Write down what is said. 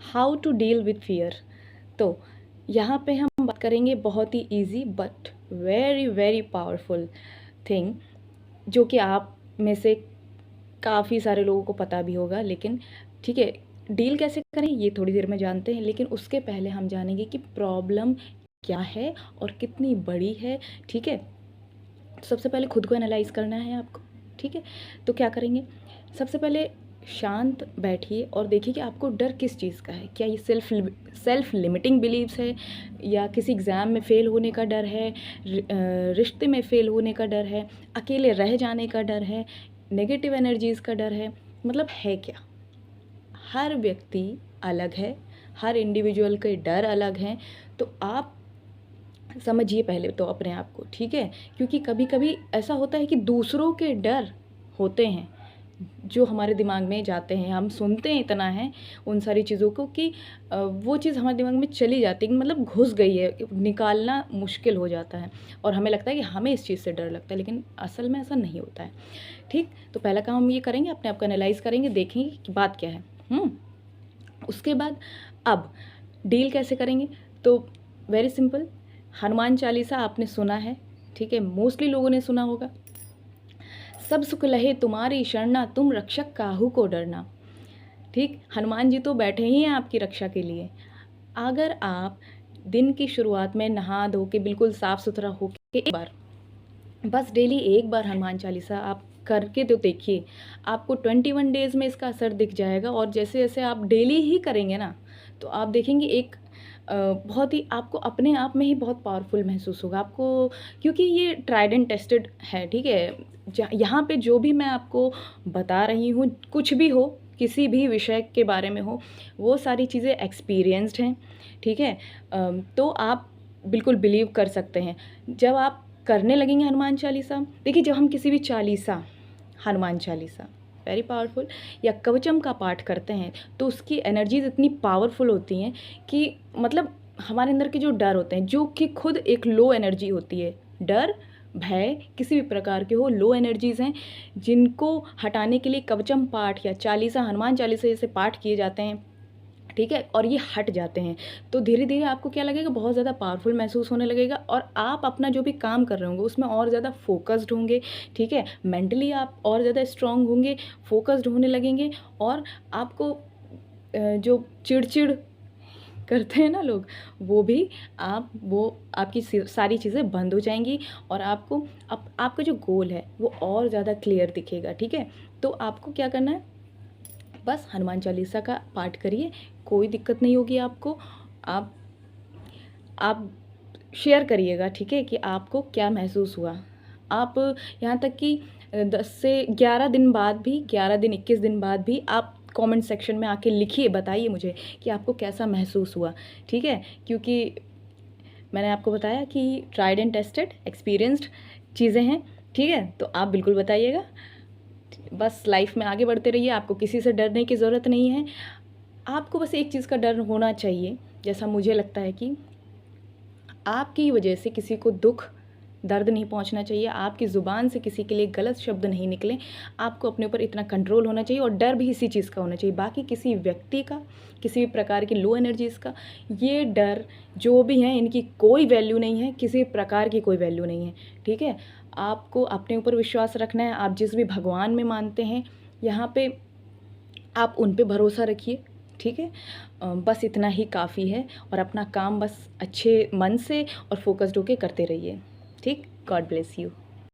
How to deal with fear. तो यहाँ पे हम बात करेंगे बहुत ही easy but very very powerful thing, जो कि आप में से काफ़ी सारे लोगों को पता भी होगा, लेकिन ठीक है, डील कैसे करें ये थोड़ी देर में जानते हैं। लेकिन उसके पहले हम जानेंगे कि प्रॉब्लम क्या है और कितनी बड़ी है। ठीक है, तो सबसे पहले खुद को एनालाइज करना है आपको। ठीक है, तो क्या करेंगे, सबसे पहले शांत बैठिए और देखिए कि आपको डर किस चीज़ का है। क्या ये सेल्फ लिमिटिंग बिलीव्स है, या किसी एग्ज़ाम में फ़ेल होने का डर है, रिश्ते में फ़ेल होने का डर है, अकेले रह जाने का डर है, नेगेटिव एनर्जीज़ का डर है, मतलब है क्या। हर व्यक्ति अलग है, हर इंडिविजुअल के डर अलग हैं। तो आप समझिए पहले तो अपने आप को। ठीक है, क्योंकि कभी कभी ऐसा होता है कि दूसरों के डर होते हैं जो हमारे दिमाग में जाते हैं, हम सुनते हैं इतना है उन सारी चीज़ों को कि वो चीज़ हमारे दिमाग में चली जाती है, मतलब घुस गई है, निकालना मुश्किल हो जाता है और हमें लगता है कि हमें इस चीज़ से डर लगता है, लेकिन असल में ऐसा नहीं होता है। ठीक, तो पहला काम हम ये करेंगे, अपने आप को एनालाइज करेंगे, देखेंगे कि बात क्या है। उसके बाद अब डील कैसे करेंगे, तो वेरी सिंपल, हनुमान चालीसा आपने सुना है। ठीक है, मोस्टली लोगों ने सुना होगा। सब सुख लहे तुम्हारी शरणा, तुम रक्षक काहू को डरना। ठीक, हनुमान जी तो बैठे ही हैं आपकी रक्षा के लिए। अगर आप दिन की शुरुआत में नहा धो के बिल्कुल साफ़ सुथरा होके एक बार, बस डेली एक बार हनुमान चालीसा आप करके तो देखिए, आपको 21 डेज़ में इसका असर दिख जाएगा। और जैसे जैसे आप डेली ही करेंगे ना, तो आप देखेंगे एक बहुत ही आपको अपने आप में ही बहुत पावरफुल महसूस होगा आपको, क्योंकि ये ट्राइड एंड टेस्टेड है। ठीक है, यहाँ पे जो भी मैं आपको बता रही हूँ, कुछ भी हो, किसी भी विषय के बारे में हो, वो सारी चीज़ें एक्सपीरियंस्ड हैं। ठीक है, तो आप बिल्कुल बिलीव कर सकते हैं। जब आप करने लगेंगे हनुमान चालीसा, देखिए जब हम किसी भी चालीसा, हनुमान चालीसा वेरी पावरफुल, या कवचम का पाठ करते हैं, तो उसकी एनर्जीज इतनी पावरफुल होती हैं कि मतलब हमारे अंदर के जो डर होते हैं, जो कि खुद एक लो एनर्जी होती है, डर भय किसी भी प्रकार के हो, लो एनर्जीज़ हैं, जिनको हटाने के लिए कवचम पाठ या चालीसा, हनुमान चालीसा जैसे पाठ किए जाते हैं। ठीक है, और ये हट जाते हैं, तो धीरे धीरे आपको क्या लगेगा, बहुत ज़्यादा पावरफुल महसूस होने लगेगा और आप अपना जो भी काम कर रहे होंगे उसमें और ज़्यादा फोकस्ड होंगे। ठीक है, मेंटली आप और ज़्यादा स्ट्रांग होंगे, फोकस्ड होने लगेंगे। और आपको जो चिड़चिड़ करते हैं ना लोग, वो भी वो आपकी सारी चीज़ें बंद हो जाएंगी और आपको आपका जो गोल है वो और ज़्यादा क्लियर दिखेगा। ठीक है, तो आपको क्या करना है, बस हनुमान चालीसा का पाठ करिए, कोई दिक्कत नहीं होगी आपको। आप आप शेयर करिएगा, ठीक है, कि आपको क्या महसूस हुआ। आप यहाँ तक कि 10 से 11 दिन बाद भी, 11 दिन 21 दिन बाद भी आप कमेंट सेक्शन में आके लिखिए, बताइए मुझे कि आपको कैसा महसूस हुआ। ठीक है, क्योंकि मैंने आपको बताया कि ट्राइड एंड टेस्टेड एक्सपीरियंस्ड चीज़ें हैं। ठीक है, तो आप बिल्कुल बताइएगा। बस लाइफ में आगे बढ़ते रहिए, आपको किसी से डरने की ज़रूरत नहीं है। आपको बस एक चीज़ का डर होना चाहिए, जैसा मुझे लगता है कि आपकी वजह से किसी को दुख दर्द नहीं पहुंचना चाहिए, आपकी ज़ुबान से किसी के लिए गलत शब्द नहीं निकले। आपको अपने ऊपर इतना कंट्रोल होना चाहिए, और डर भी इसी चीज़ का होना चाहिए। बाकी किसी व्यक्ति का, किसी भी प्रकार की लो एनर्जीज़ का, ये डर जो भी हैं, इनकी कोई वैल्यू नहीं है, किसी प्रकार की कोई वैल्यू नहीं है। ठीक है, आपको अपने ऊपर विश्वास रखना है। आप जिस भी भगवान में मानते हैं, यहाँ पे आप उन पे भरोसा रखिए। ठीक है, बस इतना ही काफ़ी है, और अपना काम बस अच्छे मन से और फोकस्ड होके करते रहिए। ठीक, गॉड ब्लेस यू।